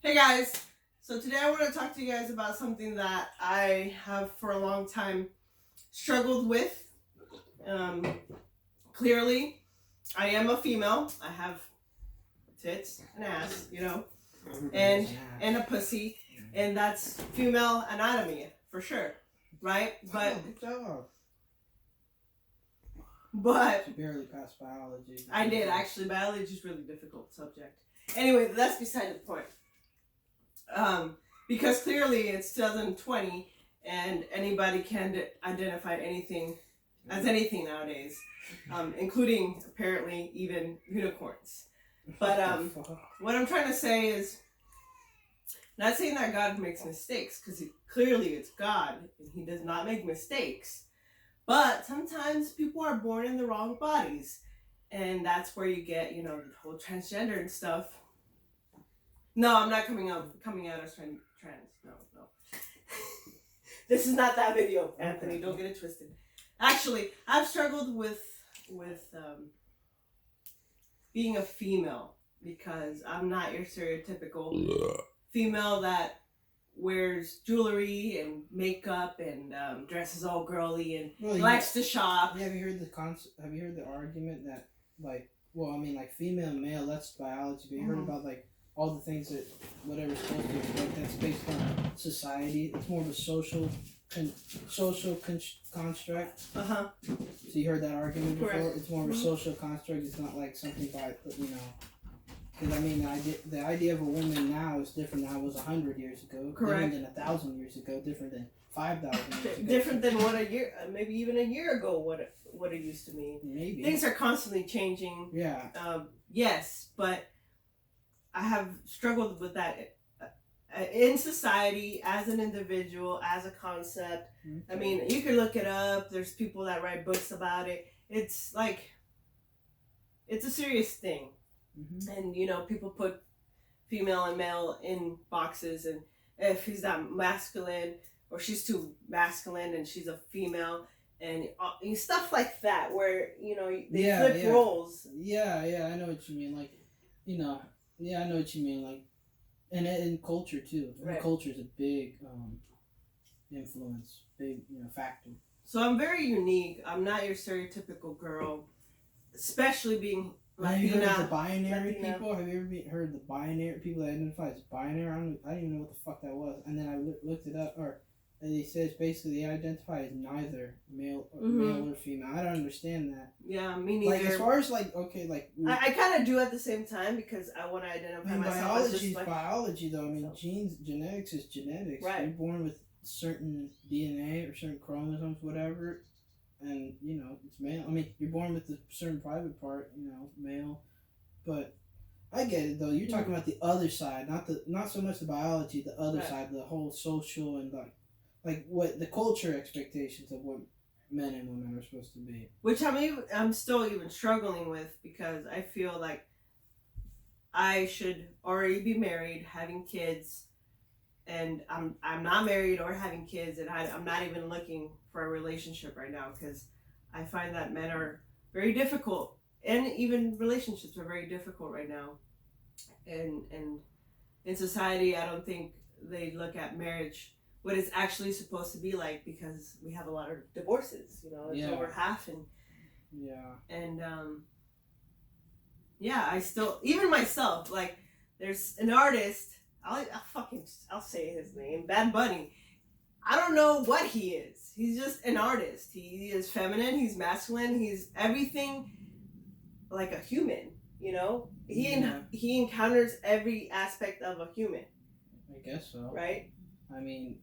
Hey guys, so today I want to talk to you guys about something that I have for a long time struggled with. Clearly, I am a female. I have tits, an ass, and a pussy, and that's female anatomy for sure, right? But you barely passed biology. I did actually. Biology is a really difficult subject. Anyway, that's beside the point. Because clearly it's 2020 and anybody can identify anything as anything nowadays, including apparently even unicorns. But what I'm trying to say is, not saying that God makes mistakes, because clearly it's God and He does not make mistakes. But sometimes people are born in the wrong bodies, and that's where you get, the whole transgender and stuff. No, I'm not coming out as trans. No. This is not that video, Anthony. Don't get it twisted. Actually, I've struggled with being a female because I'm not your stereotypical female that wears jewelry and makeup and dresses all girly and likes to shop. Yeah, have you heard the argument that female and male, that's biology, but you heard about all the things that whatever's supposed to affect, that's based on society. It's more of a social construct. So you heard that argument before? Correct. It's more of a social construct. It's not like something by Because the idea of a woman now is different than it was 100 years ago. Correct. Different than 1,000 years ago. Different than 5,000 years ago. Different than what maybe even a year ago, what it used to mean. Maybe things are constantly changing. Yeah. Yes, but I have struggled with that in society, as an individual, as a concept. Okay. I mean, you can look it up. There's people that write books about it. It's it's a serious thing. Mm-hmm. And people put female and male in boxes, and if he's not masculine or she's too masculine and she's a female, and stuff like that, where they flip roles. Yeah, I know what you mean. I know what you mean. And in culture too. Right. Culture is a big influence, big factor. So I'm very unique. I'm not your stereotypical girl, especially being Latina. Have you heard of the binary people? Have you ever heard the binary people that identify as binary? I didn't even know what the fuck that was. And then I looked it up, and they said basically they identify as neither male or female. I don't understand that. Yeah, me neither. As far as I kind of do at the same time, because I want to identify myself. Biology is biology, though. I mean, genetics is genetics. Right. You're born with certain DNA or certain chromosomes, whatever, and it's male. I mean, you're born with a certain private part, male. But I get it though. You're talking about the other side, not so much the biology, the other side, the whole social and what the culture expectations of what men and women are supposed to be. Which I'm still even struggling with, because I feel like I should already be married, having kids, and I'm not married or having kids, and I'm not even looking for a relationship right now, because I find that men are very difficult, and even relationships are very difficult right now. And in society, I don't think they look at marriage what it's actually supposed to be like, because we have a lot of divorces, it's over half, and I still, even myself, there's an artist, I'll say his name, Bad Bunny. I don't know what he is. He's just an artist. He is feminine, he's masculine, he's everything like a human, he encounters every aspect of a human. I guess so. Right? I mean,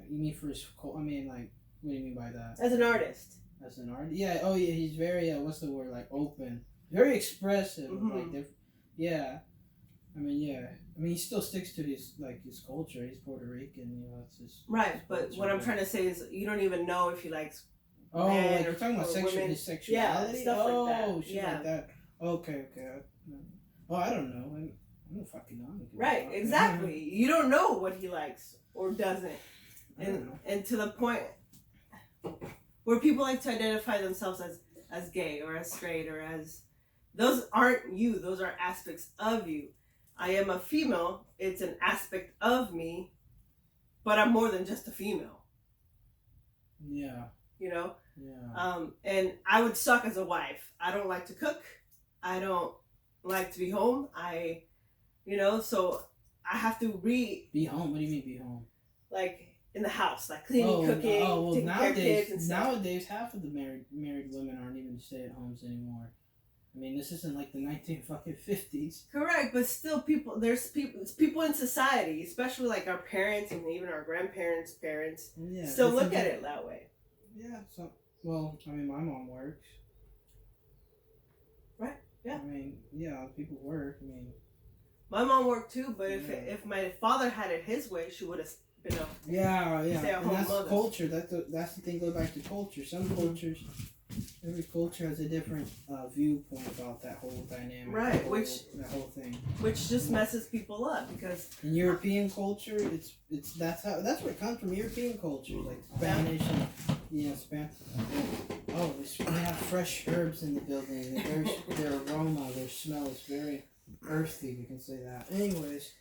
you mean for his? what do you mean by that? As an artist. As an artist, yeah. Oh, yeah. He's very what's the word? Open, very expressive. Mm-hmm. Yeah. I mean, yeah. I mean, he still sticks to his culture. He's Puerto Rican, it's his. Right, but what I'm trying to say is, you don't even know if he likes. Oh, you're talking about his sexuality. Yeah, stuff like that. Shit like that. Okay. Oh, I don't know. I don't fucking know. Right, exactly. You don't know what he likes or doesn't. And to the point where people like to identify themselves as gay or as straight or as, those aren't you, those are aspects of you. I am a female. It's an aspect of me, but I'm more than just a female. Yeah. You know? Yeah. And I would suck as a wife. I don't like to cook. I don't like to be home. So I have to Be home. What do you mean be home? like in the house, like cleaning, cooking, well, taking care of kids and stuff. nowadays, half of the married women aren't even stay-at-homes anymore. I mean, this isn't like the 1950s. Correct, but still, there's people in society, especially like our parents and even our grandparents' parents, still look at it that way. Yeah. So, well, I mean, my mom works. Right. Yeah. I mean, yeah, people work. I mean, my mom worked too, but if my father had it his way, she would have been a stay-at-home and that's mother. culture. That's the thing. Go back to culture. Some cultures, every culture has a different viewpoint about that whole dynamic. Right, that whole thing, which just messes people up because in European culture, that's where it comes from. European culture, like Spanish and Spanish. Oh, we have fresh herbs in the building. Their aroma, their smell is very earthy. We can say that. Anyways.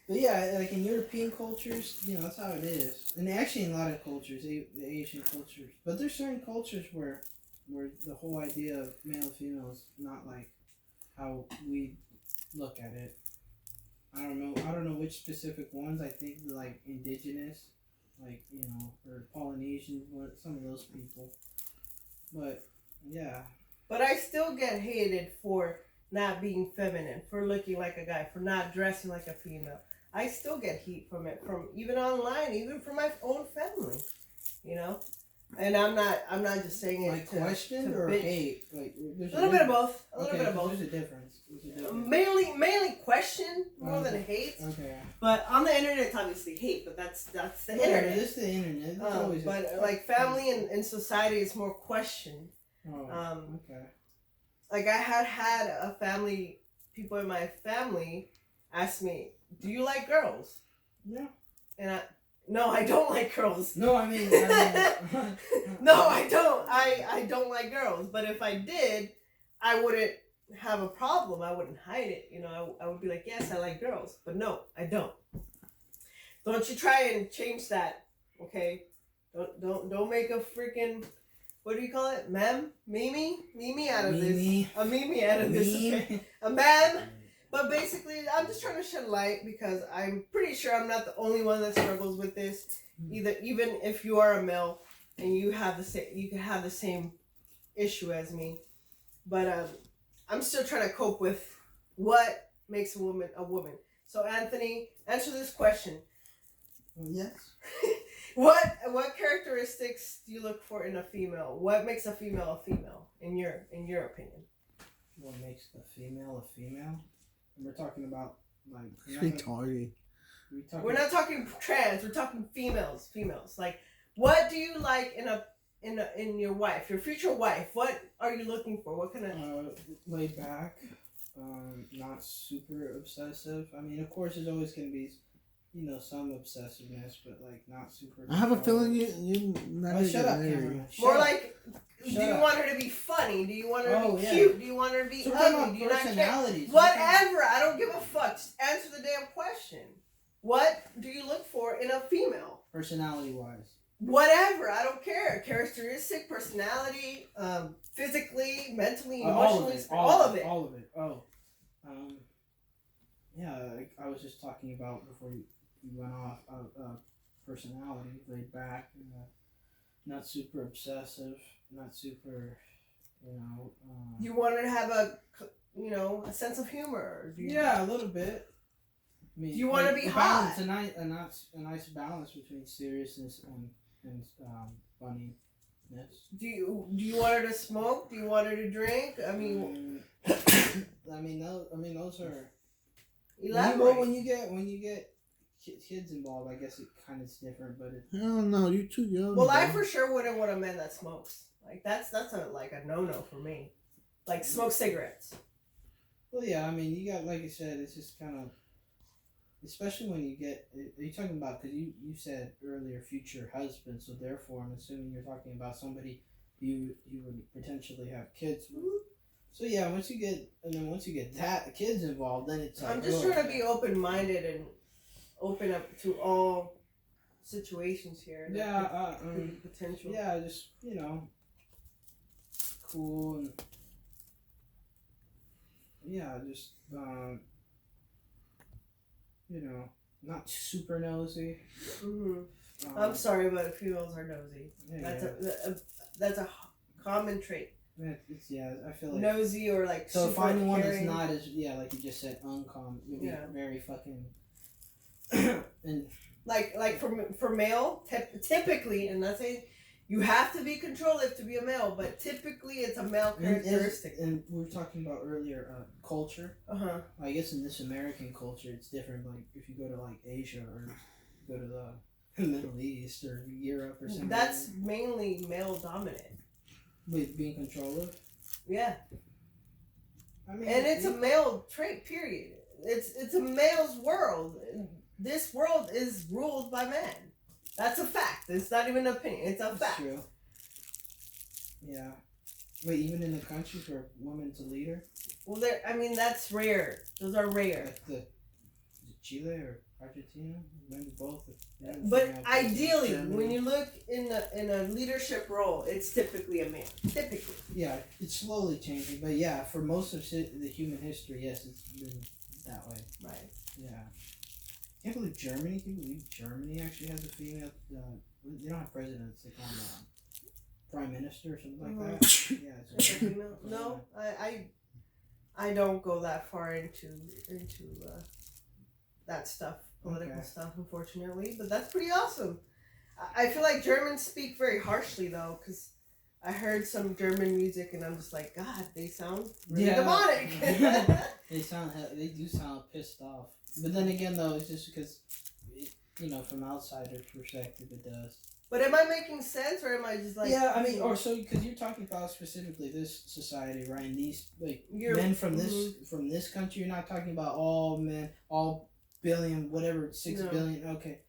But yeah, like in European cultures, that's how it is. And actually in a lot of cultures, the Asian cultures. But there's certain cultures where the whole idea of male and female is not like how we look at it. I don't know which specific ones. I think like indigenous, like, or Polynesian, some of those people. But yeah. But I still get hated for not being feminine, for looking like a guy, for not dressing like a female. I still get heat from it, from even online, even from my own family, And I'm not just saying it like question or bitch. Hate. Like a little bit of both. A little bit of both. There's a difference. Mainly question more than hate. Okay. But on the internet, it's obviously hate. But that's the internet. It is the internet. But like family and society is more question. Okay. Like I had a family, people in my family ask me, "Do you like girls?" Yeah. And no, I don't like girls. No, I mean no, I don't. I don't like girls. But if I did, I wouldn't have a problem. I wouldn't hide it. I would be like, yes, I like girls. But no, I don't. Don't you try and change that, okay? Don't make a freaking, what do you call it? Meme out of this. A meme out of this. Okay? A meme. But basically, I'm just trying to shed light because I'm pretty sure I'm not the only one that struggles with this. Even if you are a male and you can have the same issue as me. But I'm still trying to cope with what makes a woman a woman. So Anthony, answer this question. Yes. What characteristics do you look for in a female? What makes a female in your opinion? What makes a female a female? We're talking about like. Retarded. We're not talking trans. We're talking females. Like, what do you like in your wife, your future wife? What are you looking for? What kind of laid back, not super obsessive. I mean, of course, there's always gonna be, some obsessiveness, but like not super. I have a feeling you not. Shut up, Cameron. More like. Do you want her to be funny? Do you want her to be cute? Do you want her to be ugly? Do you not care? Whatever. I don't give a fuck. Just answer the damn question. What do you look for in a female? Personality-wise. Whatever. I don't care. Characteristic, personality, physically, mentally, emotionally, all of it. All of it. Oh. Yeah, I was just talking about before you went off. Personality, laid back, not super obsessive. Not super, You want her to have a sense of humor. Yeah, a little bit. I mean, do you want to be hot? A nice balance between seriousness and funniness. Do you want her to smoke? Do you want her to drink? I mean, those are. Elaborate. When you get kids involved, I guess it kind of is different, but I don't know. You're too young. Well, I for sure wouldn't want a man that smokes. Like that's a no-no for me. Like smoke cigarettes. Well, yeah, I mean, you got, like I said, it's just kind of, especially when you get, are you talking about, because you said earlier future husband, so therefore I'm assuming you're talking about somebody you would potentially have kids with. So yeah, once you get that the kids involved, then it's like, I'm just trying to be open-minded and open up to all situations here. that Yeah, could be potential. yeah, just cool and yeah, just not super nosy. Hmm. I'm sorry, but females are nosy. Yeah, That's a common trait. it's I feel like Nosy or like so super finding one that's caring. not as like you just said uncommon would be Yeah. very fucking and like for male typically, and not saying you have to be controlling to be a male, but typically it's a male characteristic. and we were talking about earlier culture. I guess in this American culture it's different. Like if you go to like Asia or go to the Middle East or Europe or something. That's mainly male dominant. With being controlling. Yeah. I mean, And it's a male trait, period. It's a male's world. This world is ruled by men. That's a fact. It's not even an opinion. It's a that's fact. true. Yeah. Wait, even in the countries where women's a leader? Well, that's rare. Those are rare. Like is it Chile or Argentina? Maybe both. But ideally, when you look in a leadership role, it's typically a man. Typically. Yeah, it's slowly changing. But yeah, for most of the human history, yes, it's been that way. Right. Yeah. Can't believe Germany. Can you believe Germany actually has a female? They don't have presidents. They call them prime minister or something like that. Yeah. Is it female? No, I don't go that far into that stuff, political stuff, unfortunately. But that's pretty awesome. I feel like Germans speak very harshly though, because I heard some German music and I'm just like, God, they sound really demonic. They do sound pissed off. But then again, though, it's just because, from outsider's perspective, it does. But am I making sense, or am I just like? Yeah, I mean, or so because you're talking about specifically this society, right? And these men from this country. You're not talking about all men, all billion, whatever, 6 billion. Okay,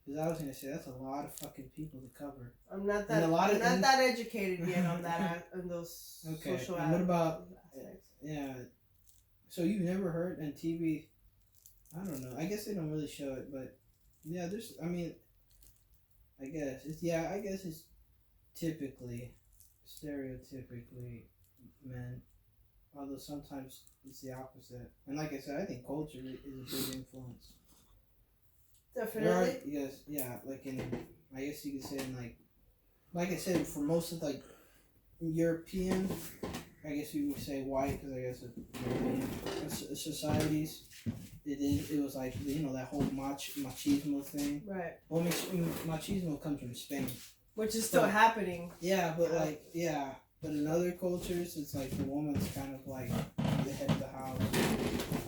because I was gonna say that's a lot of fucking people to cover. I'm not that. I'm not that educated yet on that on those social. And what about? Yeah. So you've never heard on TV? I don't know. I guess they don't really show it, but yeah, there's. I mean. I guess it's typically, stereotypically men, although sometimes it's the opposite. And like I said, I think culture is a big influence. Definitely. Yes, yeah, like I guess you could say like I said, for most of European, I guess you would say white, because I guess European societies. It was like that whole machismo thing. Right. Well, machismo comes from Spain, which is still happening. Yeah, but but in other cultures, it's like the woman's kind of like the head of the house,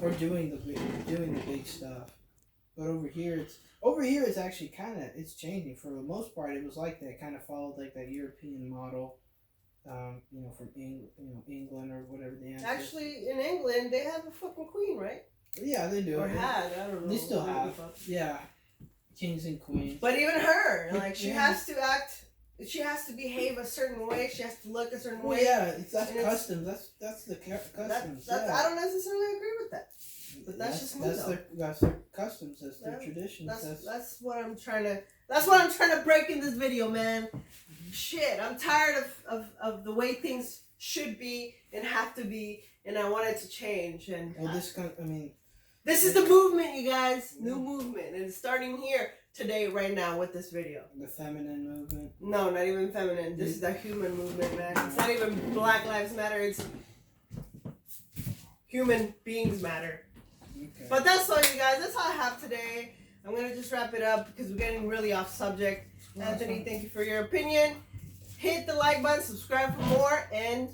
or doing the big stuff. But over here, it's actually it's changing. For the most part, it was like that. Kind of followed like that European model. From England or whatever the answer. Actually, in England, they have a fucking queen, right? Yeah, they do. Or had, I don't know. They still have. Yeah. Kings and queens. But even her, like, she has to act, she has to behave a certain way, she has to look a certain way. Yeah, that's customs. That's the customs. I don't necessarily agree with that. But that's just me, though. That's their customs. That's their traditions. That's what I'm trying to break in this video, man. Shit, I'm tired of the way things should be and have to be, and I want it to change. And this is the movement, you guys. New movement, and it's starting here today, right now, with this video. The feminine movement. No, not even feminine. This is the human movement, man. It's not even Black Lives Matter. It's human beings matter. Okay. But that's all, you guys. That's all I have today. I'm gonna just wrap it up because we're getting really off subject. Anthony, thank you for your opinion. Hit the like button, subscribe for more, and